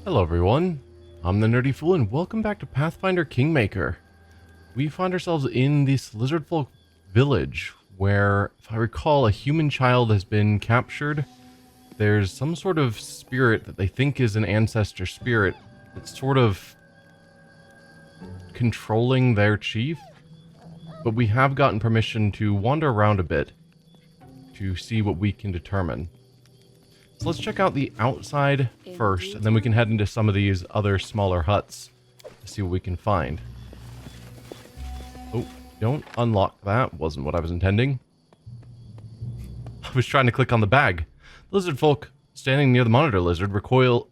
Hello everyone, I'm the Nerdy Fool and welcome back to Pathfinder Kingmaker. We find ourselves in this lizardfolk village where, if I recall, a human child has been captured. There's some sort of spirit that they think is an ancestor spirit that's sort of controlling their chief, but we have gotten permission to wander around a bit to see what we can determine. So let's check out the outside first, and then we can head into some of these other smaller huts to see what we can find. Oh, don't unlock that. Wasn't what I was intending. I was trying to click on the bag. The lizard folk standing near the monitor lizard recoil...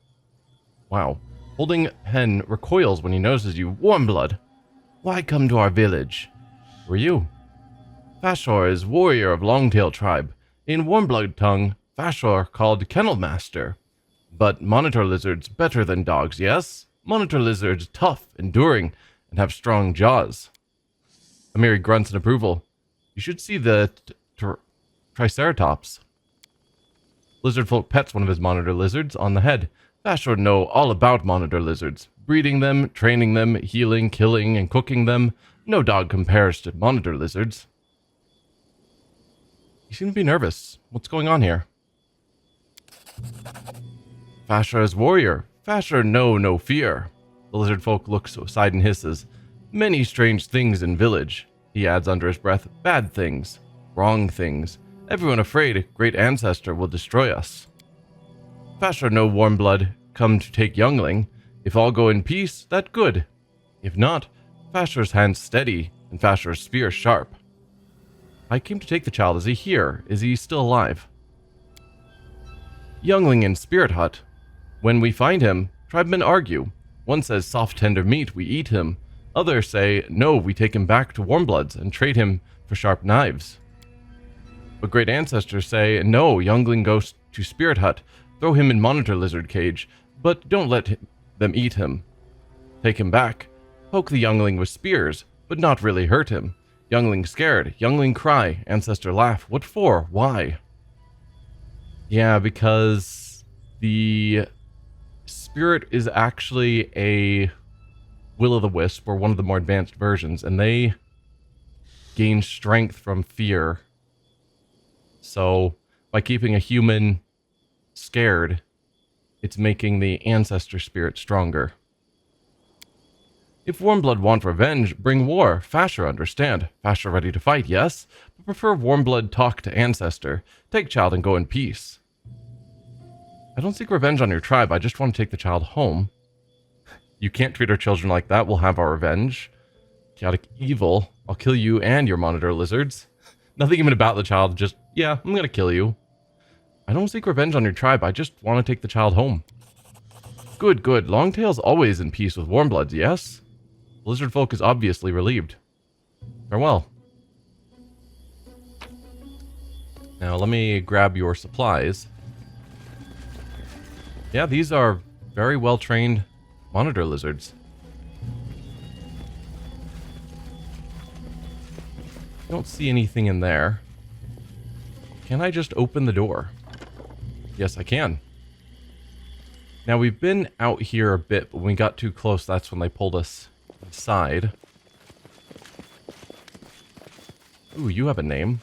Wow. Holding pen recoils when he notices you. Warmblood, why come to our village? Who are you? Fashor is warrior of Longtail tribe. In Warmblood tongue, Fashor called Kennel Master. But monitor lizards better than dogs, yes? Monitor lizards tough, enduring, and have strong jaws. Amiri grunts in approval. You should see the Triceratops. Lizardfolk pets one of his monitor lizards on the head. Fashor know all about monitor lizards. Breeding them, training them, healing, killing, and cooking them. No dog compares to monitor lizards. You seem to be nervous. What's going on here? Fashor is warrior. Fashor know no fear. The lizard folk looks aside and hisses. Many strange things in village. He adds under his breath, bad things. Wrong things. Everyone afraid great ancestor will destroy us. Fashor no warm blood. Come to take youngling. If all go in peace, that good. If not, Fashor's hand steady and Fashor's spear sharp. I came to take the child. Is he here? Is he still alive? Youngling in Spirit Hut. When we find him, tribemen argue. One says soft tender meat, we eat him. Others say, no, we take him back to Warmbloods and trade him for sharp knives. But great ancestors say, no, youngling goes to Spirit Hut. Throw him in monitor lizard cage, but don't let them eat him. Take him back. Poke the youngling with spears, but not really hurt him. Youngling scared, youngling cry, ancestor laugh. What for? Why? Yeah, because the spirit is actually a will-o'-the-wisp, or one of the more advanced versions, and they gain strength from fear. So, by keeping a human scared, it's making the ancestor spirit stronger. If Warmblood want revenge, bring war. Fashor understand. Fashor ready to fight, yes? But prefer Warmblood talk to ancestor. Take child and go in peace. I don't seek revenge on your tribe. I just want to take the child home. You can't treat our children like that. We'll have our revenge. Chaotic evil. I'll kill you and your monitor lizards. Nothing even about the child. Just, yeah, I'm gonna kill you. I don't seek revenge on your tribe. I just want to take the child home. Good, good. Longtail's always in peace with Warmbloods, yes? Lizard folk is obviously relieved. Farewell. Now let me grab your supplies. Yeah, these are very well trained monitor lizards. Don't see anything in there. Can I just open the door? Yes, I can. Now we've been out here a bit, but when we got too close, that's when they pulled us inside. Ooh, you have a name.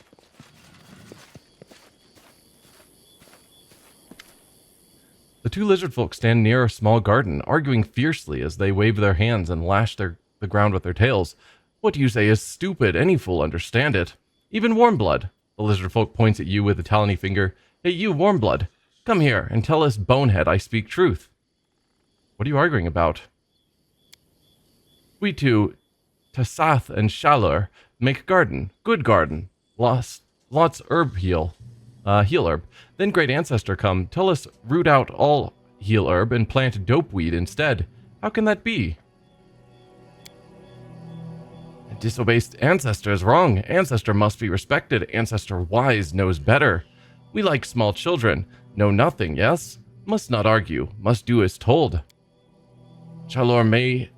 The two lizard folk stand near a small garden, arguing fiercely as they wave their hands and lash the ground with their tails. What you say is stupid. Any fool understand it. Even Warmblood. The lizard folk points at you with a talony finger. Hey, you, Warmblood. Come here and tell us, bonehead, I speak truth. What are you arguing about? We two, Tassath and Shalor, make garden. Good garden. Lots herb heal herb. Then great ancestor come, tell us root out all heal herb and plant dopeweed instead. How can that be? Disobeyed ancestor is wrong. Ancestor must be respected. Ancestor wise knows better. We like small children. Know nothing, yes? Must not argue. Must do as told. Shalor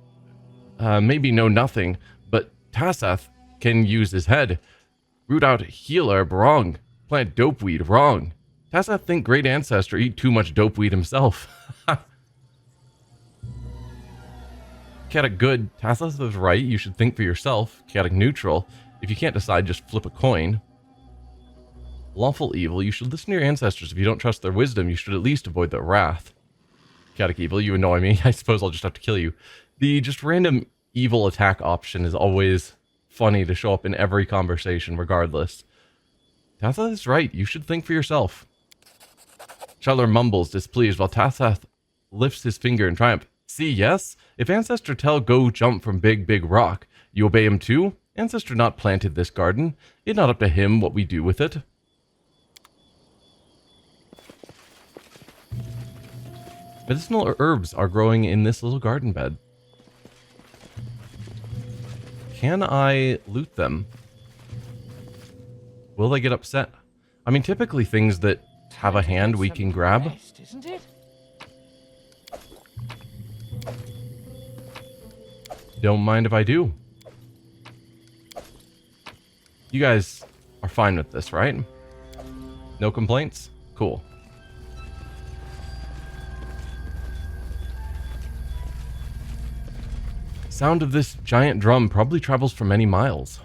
maybe know nothing, but Tassath can use his head. Root out heal herb wrong. Plant dopeweed wrong. Tassath think great ancestor eat too much dopeweed himself. Chaotic good. Tathas is right. You should think for yourself. Chaotic neutral. If you can't decide, just flip a coin. Lawful evil. You should listen to your ancestors. If you don't trust their wisdom, you should at least avoid their wrath. Chaotic evil. You annoy me. I suppose I'll just have to kill you. The just random evil attack option is always funny to show up in every conversation, regardless. Tathath is right. You should think for yourself. Shalor mumbles, displeased, while Tathath lifts his finger in triumph. See, yes? If Ancestor tell go jump from big rock, you obey him too? Ancestor not planted this garden. It not up to him what we do with it. Medicinal herbs are growing in this little garden bed. Can I loot them? Will they get upset? I mean, typically things that have a hand we can grab. Isn't it? Don't mind if I do. You guys are fine with this, right? No complaints? Cool. Sound of this giant drum probably travels for many miles.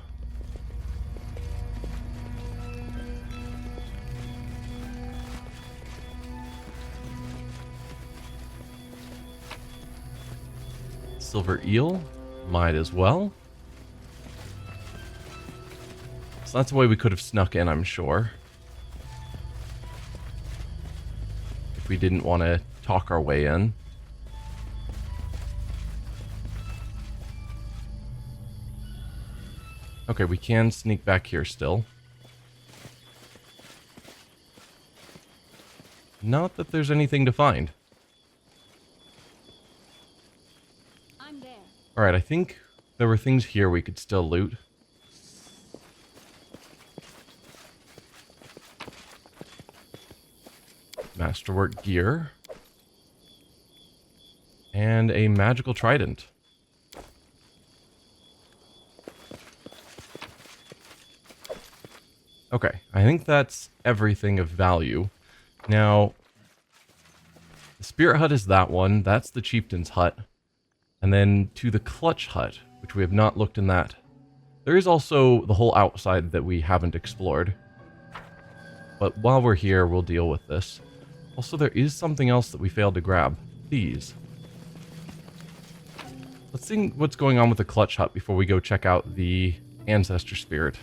Silver eel, might as well. So that's a way we could have snuck in, I'm sure. If we didn't want to talk our way in. Okay, we can sneak back here still. Not that there's anything to find. Alright, I think there were things here we could still loot. Masterwork gear. And a magical trident. Okay, I think that's everything of value. Now, the spirit hut is that one. That's the chieftain's hut. And then to the clutch hut, which we have not looked in that. There is also the whole outside that we haven't explored. But while we're here, we'll deal with this. Also, there is something else that we failed to grab. These. Let's see what's going on with the clutch hut before we go check out the ancestor spirit.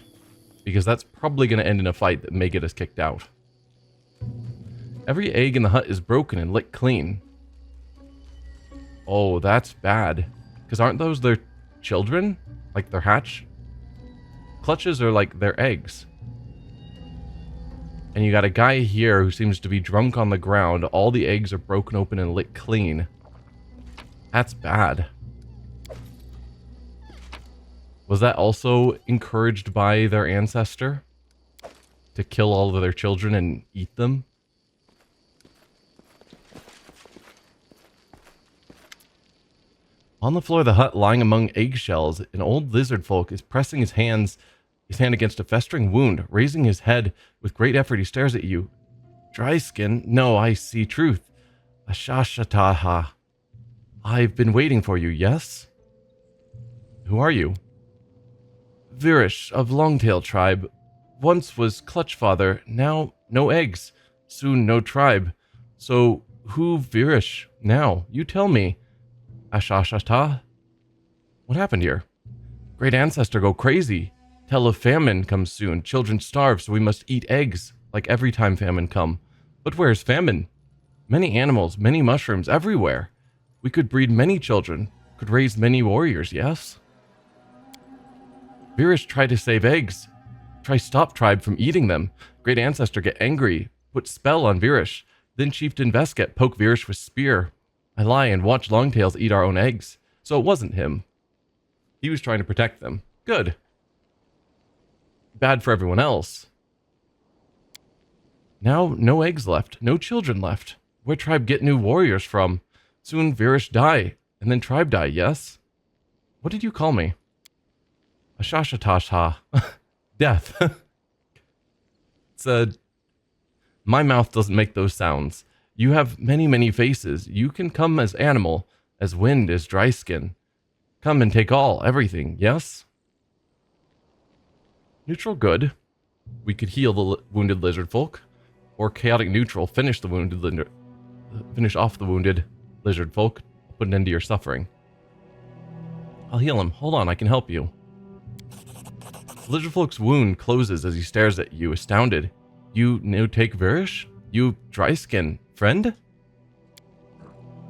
Because that's probably going to end in a fight that may get us kicked out. Every egg in the hut is broken and licked clean. Oh, that's bad. Because aren't those their children? Like their hatch? Clutches are like their eggs. And you got a guy here who seems to be drunk on the ground. All the eggs are broken open and licked clean. That's bad. Was that also encouraged by their ancestor? To kill all of their children and eat them? On the floor of the hut, lying among eggshells, an old lizard folk is pressing his hand against a festering wound. Raising his head with great effort, he stares at you. Dry skin? No, I see truth. Ashashataha. I've been waiting for you, yes? Who are you? Virish of Longtail tribe. Once was clutch father, now no eggs. Soon no tribe. So who Virish now? You tell me. Ashashata? What happened here? Great ancestor go crazy. Tell of famine comes soon. Children starve, so we must eat eggs, like every time famine come. But where's famine? Many animals, many mushrooms, everywhere. We could breed many children, could raise many warriors, yes? Virish tried to save eggs. Try stop tribe from eating them. Great ancestor get angry, put spell on Virish. Then Chieftain Vesket poke Virish with spear. I lie and watch Longtails eat our own eggs. So it wasn't him. He was trying to protect them. Good. Bad for everyone else. Now, no eggs left. No children left. Where tribe get new warriors from? Soon Virish die. And then tribe die, yes? What did you call me? Ashashatasha. Death. My mouth doesn't make those sounds. You have many, many faces. You can come as animal, as wind, as dry skin. Come and take all, everything, yes? Neutral good. We could heal the wounded lizard folk. Or chaotic neutral, finish off the wounded lizard folk, put an end to your suffering. I'll heal him. Hold on, I can help you. Lizard folk's wound closes as he stares at you, astounded. You no take Virish? You dry skin, friend?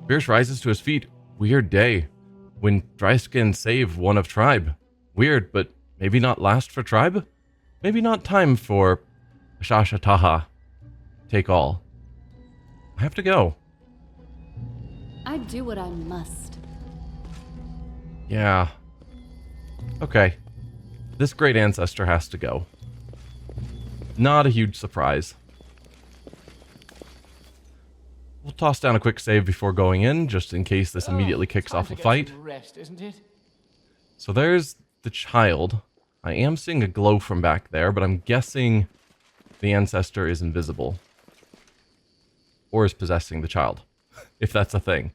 Virish rises to his feet. Weird day. When dry skin save one of tribe. Weird, but maybe not last for tribe? Maybe not time for Shashataha. Take all. I have to go. I do what I must. Yeah. Okay. This great ancestor has to go. Not a huge surprise. We'll toss down a quick save before going in, just in case this immediately kicks off a fight. Rest, isn't it? So there's the child. I am seeing a glow from back there, but I'm guessing the ancestor is invisible. Or is possessing the child, if that's a thing.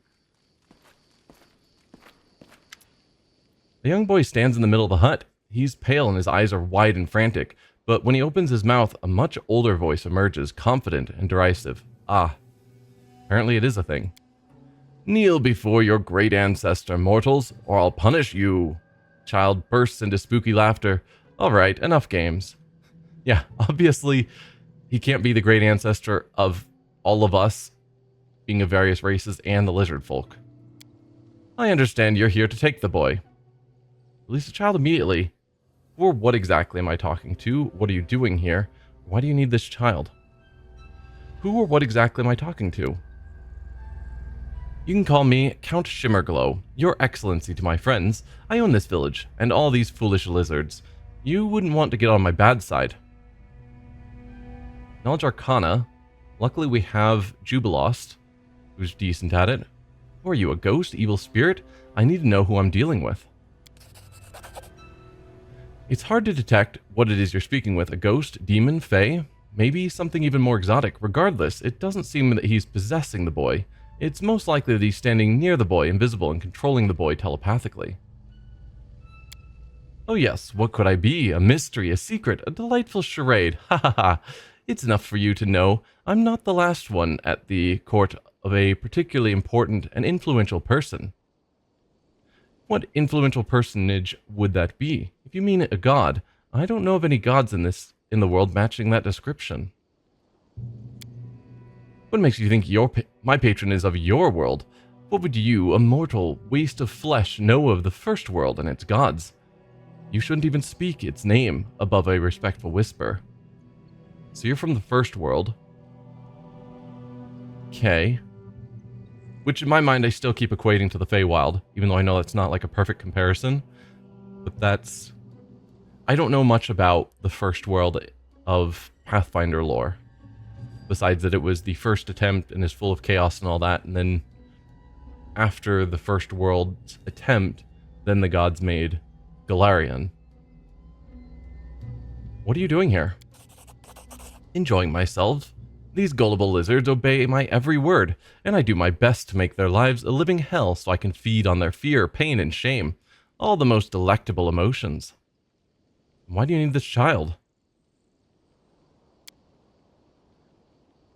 The young boy stands in the middle of the hut. He's pale and his eyes are wide and frantic, but when he opens his mouth, a much older voice emerges, confident and derisive. Ah, apparently it is a thing. Kneel before your great ancestor, mortals, or I'll punish you. Child bursts into spooky laughter. All right, enough games. Yeah, obviously, he can't be the great ancestor of all of us, being of various races, and the lizard folk. I understand you're here to take the boy. Release the child immediately. Or what exactly am I talking to? What are you doing here? Why do you need this child? Who or what exactly am I talking to? You can call me Count Shimmerglow, your excellency to my friends. I own this village, and all these foolish lizards. You wouldn't want to get on my bad side. Knowledge Arcana. Luckily we have Jubilost, who's decent at it. Who are you, a ghost, evil spirit? I need to know who I'm dealing with. It's hard to detect what it is you're speaking with. A ghost, demon, fae, maybe something even more exotic. Regardless, it doesn't seem that he's possessing the boy. It's most likely that he's standing near the boy, invisible, and controlling the boy telepathically. Oh yes, what could I be? A mystery, a secret, a delightful charade. Ha ha ha. It's enough for you to know I'm not the last one at the court of a particularly important and influential person. What influential personage would that be? If you mean a god, I don't know of any gods in the world matching that description. What makes you think my patron is of your world? What would you, a mortal waste of flesh, know of the first world and its gods? You shouldn't even speak its name above a respectful whisper. So you're from the first world. Okay. Which in my mind I still keep equating to the Feywild, even though I know that's not like a perfect comparison. But that's... I don't know much about the first world of Pathfinder lore. Besides that it was the first attempt and is full of chaos and all that, and then after the first world's attempt, then the gods made Galarian. What are you doing here? Enjoying myself. These gullible lizards obey my every word, and I do my best to make their lives a living hell so I can feed on their fear, pain, and shame. All the most delectable emotions. Why do you need this child?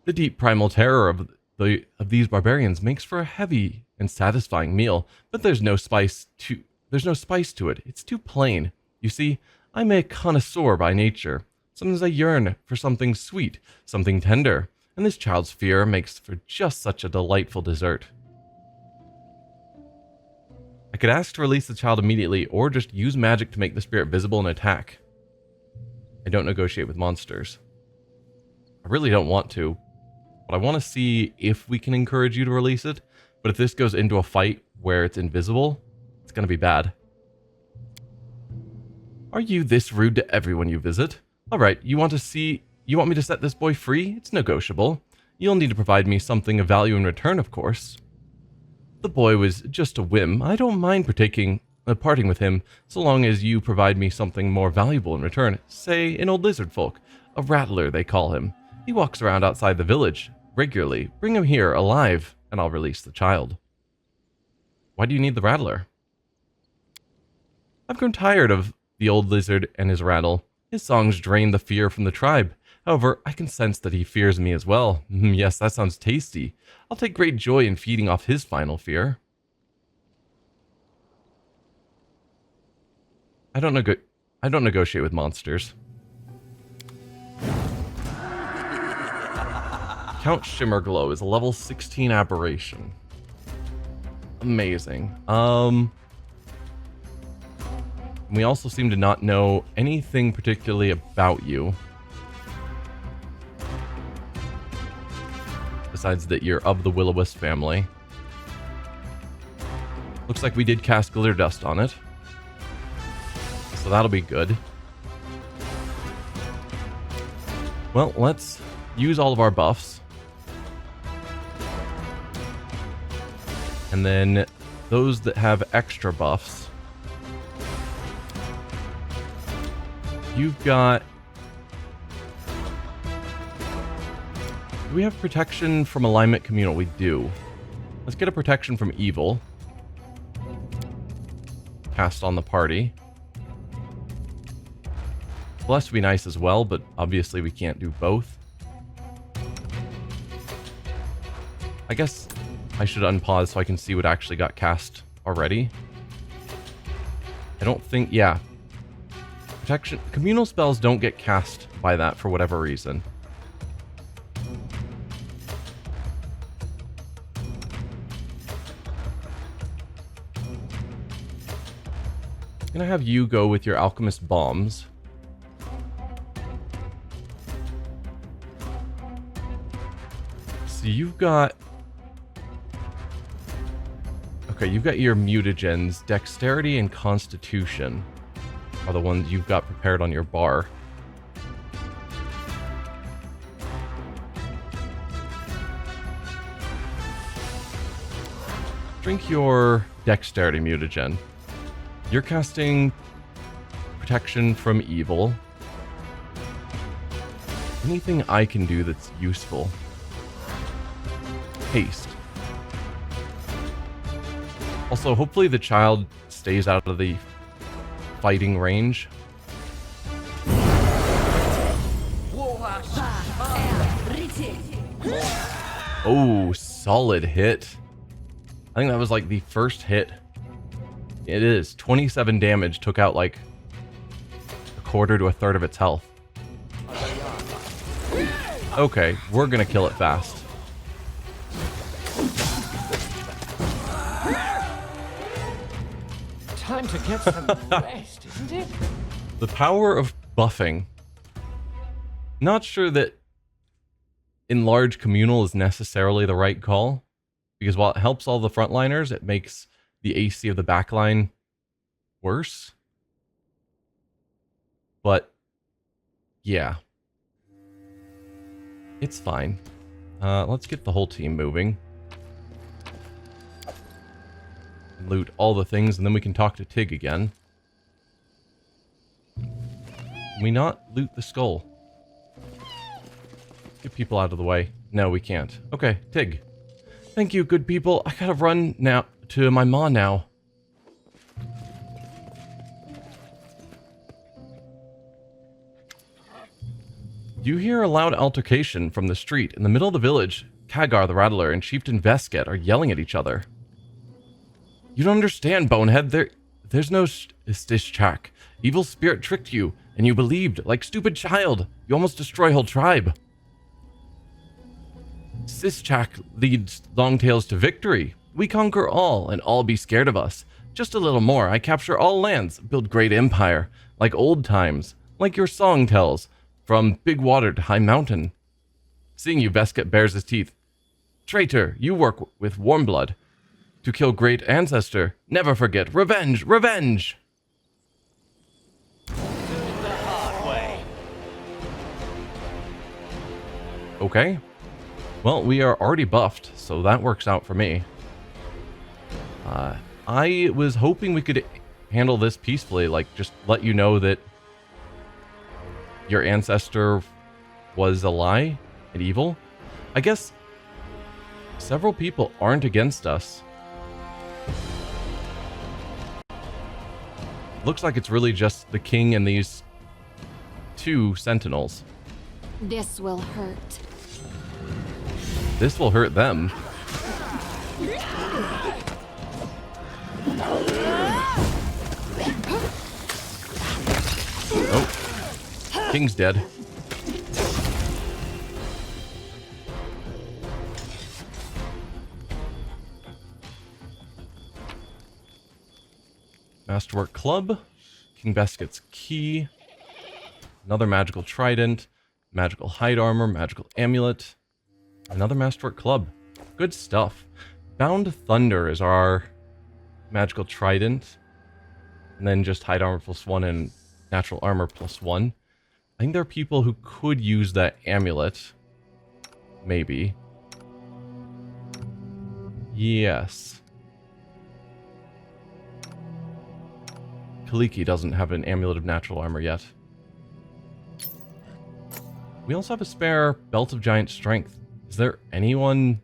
The deep primal terror of these barbarians makes for a heavy and satisfying meal, but there's no spice to it. It's too plain. You see, I'm a connoisseur by nature. Sometimes I yearn for something sweet, something tender, and this child's fear makes for just such a delightful dessert. I could ask to release the child immediately, or just use magic to make the spirit visible and attack. I don't negotiate with monsters. I really don't want to, but I want to see if we can encourage you to release it, but if this goes into a fight where it's invisible, it's going to be bad. Are you this rude to everyone you visit? Alright, you want me to set this boy free? It's negotiable. You'll need to provide me something of value in return, of course. The boy was just a whim. I don't mind parting with him, so long as you provide me something more valuable in return. Say, an old lizard folk. A rattler, they call him. He walks around outside the village regularly. Bring him here, alive, and I'll release the child. Why do you need the rattler? I've grown tired of the old lizard and his rattle. His songs drain the fear from the tribe. However, I can sense that he fears me as well. Yes, that sounds tasty. I'll take great joy in feeding off his final fear. I don't negotiate with monsters. Count Shimmerglow is a level 16 aberration. Amazing. We also seem to not know anything particularly about you. Besides that you're of the Will-O-Wisp family. Looks like we did cast Glitter Dust on it. So that'll be good. Well, let's use all of our buffs. And then those that have extra buffs. You've got... Do we have protection from alignment communal? We do. Let's get a protection from evil. Cast on the party. Bless would be nice as well, but obviously we can't do both. I guess I should unpause so I can see what actually got cast already. I don't think... Yeah. Protection... Communal spells don't get cast by that for whatever reason. I'm gonna have you go with your alchemist bombs. So you've got... Okay, you've got your mutagens. Dexterity and Constitution are the ones you've got prepared on your bar. Drink your Dexterity mutagen. You're casting protection from evil. Anything I can do that's useful. Haste. Also, hopefully the child stays out of the fighting range. Oh, solid hit. I think that was like the first hit. It is. 27 damage, took out like a quarter to a third of its health. Okay, we're gonna kill it fast. Time to get some rest, isn't it? The power of buffing. Not sure that enlarged communal is necessarily the right call, because while it helps all the frontliners, it makes the AC of the backline worse. But yeah, it's fine. Let's get the whole team moving. Loot all the things, and then we can talk to Tig again. Can we not loot the skull? Get people out of the way. No, we can't. Okay, Tig. Thank you, good people. I gotta run now to my ma now. You hear a loud altercation from the street. In the middle of the village, Kagar the Rattler and Chieftain Vesket are yelling at each other. You don't understand, Bonehead. There's no Stishchak. Evil spirit tricked you, and you believed. Like stupid child. You almost destroy whole tribe. Stishchak leads Longtails to victory. We conquer all, and all be scared of us. Just a little more. I capture all lands, build great empire. Like old times. Like your song tells. From big water to high mountain. Seeing you, Vesket bares his teeth. Traitor, you work with Warmblood. To kill great ancestor. Never forget. Revenge! Revenge! The hard way. Okay. Well, we are already buffed, so that works out for me. I was hoping we could handle this peacefully, like just let you know that your ancestor was a lie and evil. I guess several people aren't against us. Looks like it's really just the king and these 2 sentinels. This will hurt. This will hurt them. Oh. King's dead. Masterwork Club. King Besket's Key. Another magical trident. Magical hide armor. Magical amulet. Another Masterwork Club. Good stuff. Bound Thunder is our magical trident. And then just hide armor +1 and natural armor +1. I think there are people who could use that amulet. Maybe. Yes. Kaliki doesn't have an amulet of natural armor yet. We also have a spare Belt of Giant Strength. Is there anyone?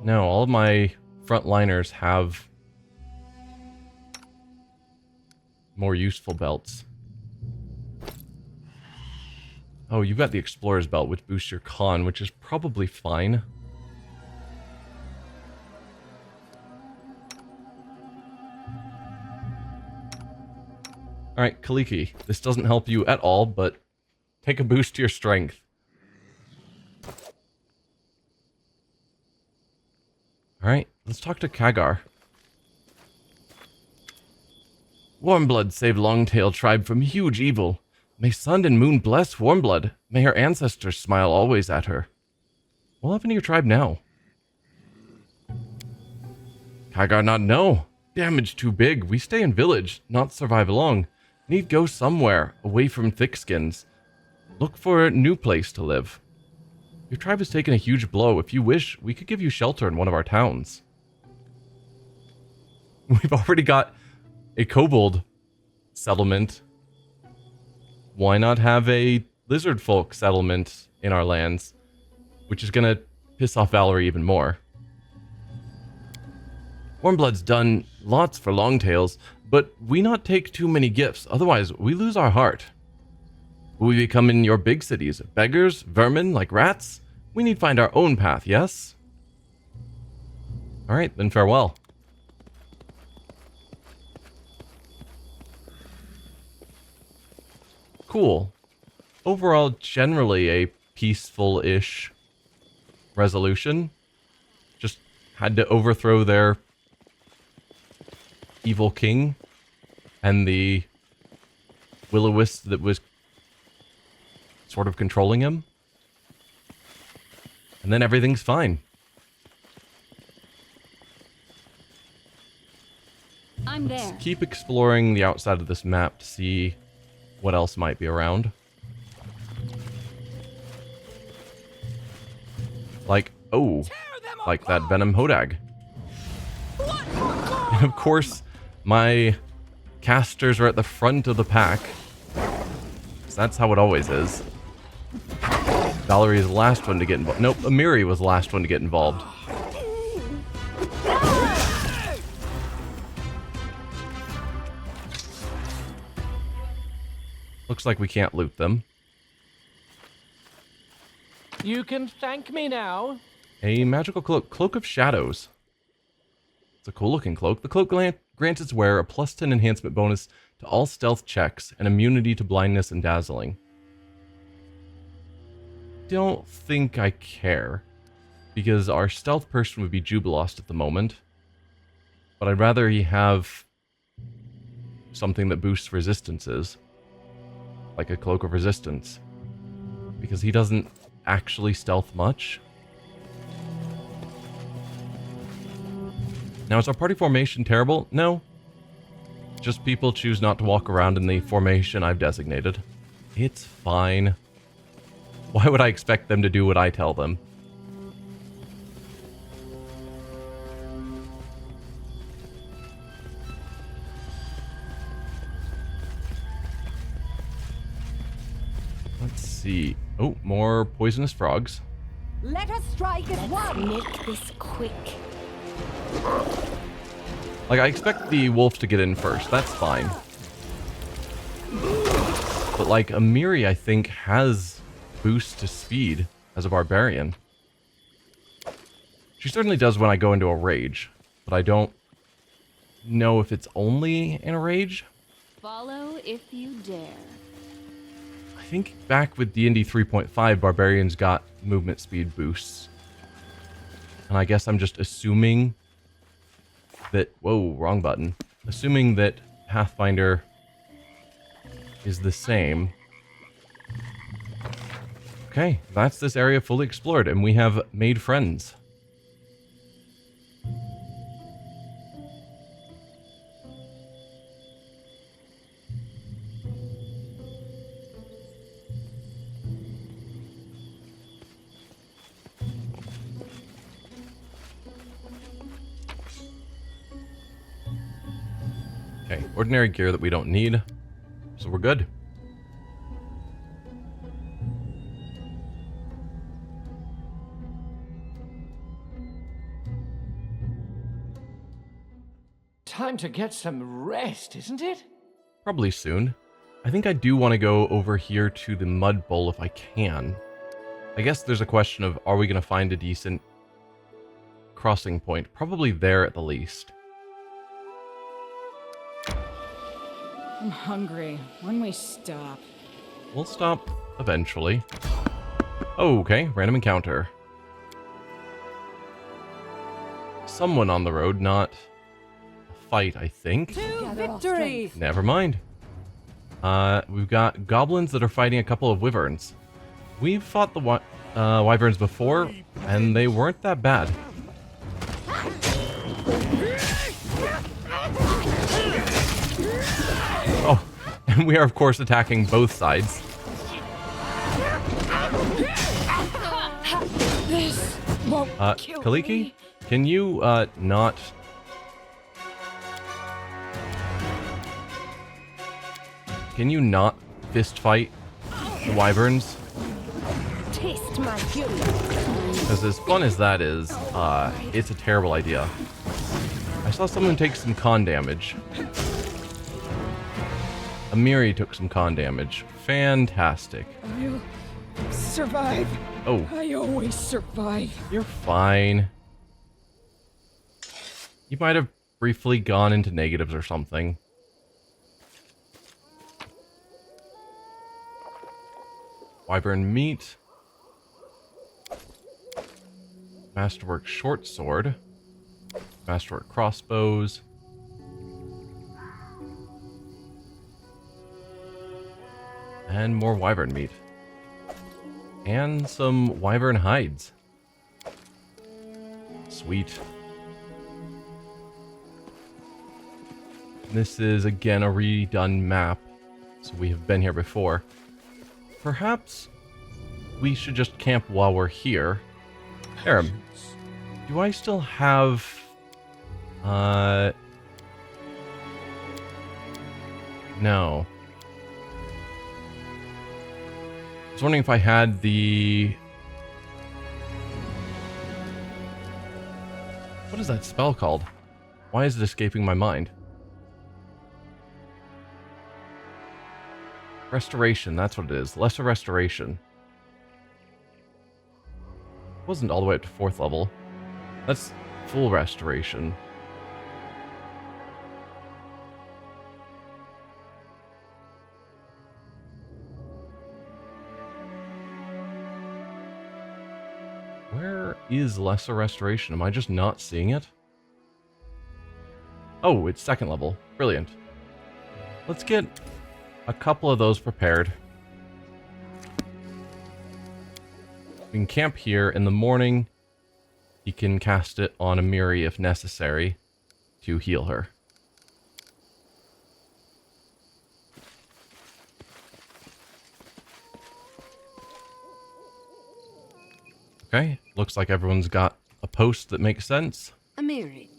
No, all of my frontliners have more useful belts. Oh, you've got the Explorer's Belt, which boosts your con, which is probably fine. Alright, Kaliki, this doesn't help you at all, but take a boost to your strength. Alright, let's talk to Kagar. Warmblood saved Longtail tribe from huge evil. May sun and moon bless Warmblood. May her ancestors smile always at her. What happened to your tribe now? Kagar not know. Damage too big. We stay in village, not survive long. Need go somewhere, away from thickskins. Look for a new place to live. Your tribe has taken a huge blow. If you wish, we could give you shelter in one of our towns. We've already got a kobold settlement. Why not have a lizard folk settlement in our lands? Which is gonna piss off Valerie even more. Warmblood's done lots for Longtails, but we not take too many gifts, otherwise we lose our heart. Will we become in your big cities? Beggars? Vermin? Like rats? We need find our own path, yes? Alright, then farewell. Cool. Overall, generally a peaceful-ish resolution. Just had to overthrow their evil king and the will-o-wisp that was sort of controlling him. And then everything's fine. I'm there. Let's keep exploring the outside of this map to see what else might be around. Like, oh, like that Venom Hodag. And of course, my casters are at the front of the pack. So that's how it always is. Valerie is the last one to get involved. Nope, Amiri was the last one to get involved. Looks like we can't loot them. You can thank me now. A magical cloak. Cloak of Shadows. It's a cool looking cloak. The cloak grants its wearer a +10 enhancement bonus to all stealth checks and immunity to blindness and dazzling. Don't think I care, because our stealth person would be Jubilost at the moment. But I'd rather he have something that boosts resistances, like a Cloak of Resistance, because he doesn't actually stealth much. Now, is our party formation terrible? No. Just people choose not to walk around in the formation I've designated. It's fine. Why would I expect them to do what I tell them? Let's see. Oh, more poisonous frogs. Let us strike as one. Make this quick. Like, I expect the wolf to get in first. That's fine. But, like, Amiri, I think, has boost to speed as a barbarian. She certainly does when I go into a rage. But I don't know if it's only in a rage. Follow if you dare. I think back with D&D 3.5, barbarians got movement speed boosts. And I guess I'm just assuming that... Whoa, wrong button. Assuming that Pathfinder is the same. Okay, that's this area fully explored, and we have made friends. Okay, ordinary gear that we don't need, so we're good. Time to get some rest, isn't it? Probably soon. I think I do want to go over here to the Mud Bowl if I can. I guess there's a question of, are we going to find a decent crossing point? Probably there at the least. I'm hungry. When we stop? We'll stop eventually. Oh, okay, random encounter. Someone on the road, not a fight, I think. To victory! Never mind. We've got goblins that are fighting a couple of wyverns. We've fought the wyverns before, and they weren't that bad. Oh, and we are, of course, attacking both sides. This won't kill Kaliki, me. can you, not... Can you not fist fight the wyverns? Taste my fury. Because as fun as that is, it's a terrible idea. I saw someone take some con damage. Amiri took some con damage. Fantastic. I'll survive. Oh, I always survive. you're fine. You might have briefly gone into negatives or something. Wyvern meat. Masterwork short sword. Masterwork crossbows. And more wyvern meat. And some wyvern hides. Sweet. This is again a redone map, so we have been here before. Perhaps we should just camp while we're here. Aram, do I still have... No. I was wondering if I had the... What is that spell called? Why is it escaping my mind? Restoration, that's what it is. Lesser Restoration. Wasn't all the way up to 4th level. That's full restoration. Where is Lesser Restoration? Am I just not seeing it? Oh, it's 2nd level. Brilliant. Let's get a couple of those prepared. We can camp here. In the morning, you can cast it on Amiri if necessary to heal her. Okay, looks like everyone's got a post that makes sense. Amiri,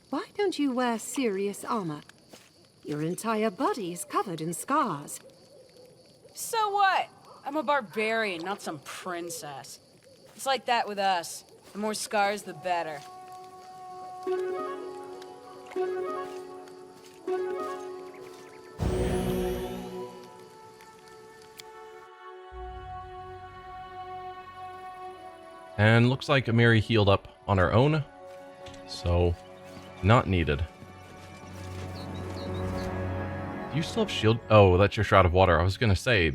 why don't you wear serious armor? Your entire body is covered in scars. So what? I'm a barbarian, not some princess. It's like that with us. The more scars, the better. And looks like Amiri healed up on her own, so not needed. Do you still have shield? Oh, that's your Shroud of Water. I was gonna say,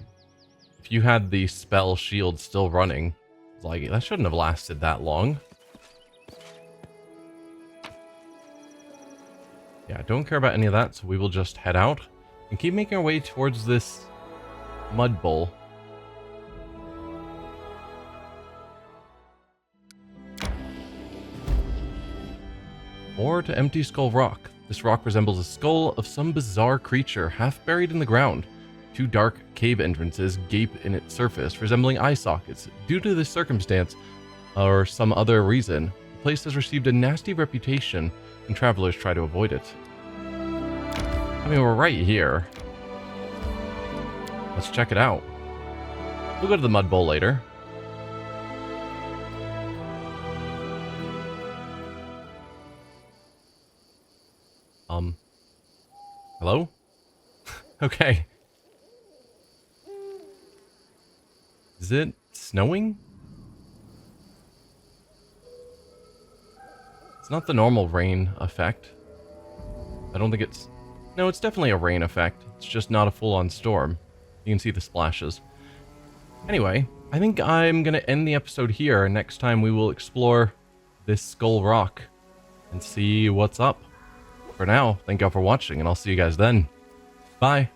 if you had the spell shield still running, like, that shouldn't have lasted that long. Yeah, I don't care about any of that, so we will just head out and keep making our way towards this mud bowl. Or to Empty Skull Rock. This rock resembles a skull of some bizarre creature half buried in the ground. Two dark cave entrances gape in its surface, resembling eye sockets. Due to this circumstance, or some other reason, the place has received a nasty reputation, and travelers try to avoid it. I mean, we're right here. Let's check it out. We'll go to the mud bowl later. Hello? Okay. Is it snowing? It's not the normal rain effect. I don't think it's... No, it's definitely a rain effect. It's just not a full-on storm. You can see the splashes. Anyway, I think I'm going to end the episode here. Next time we will explore this Skull Rock and see what's up. For now, thank y'all for watching, and I'll see you guys then. Bye.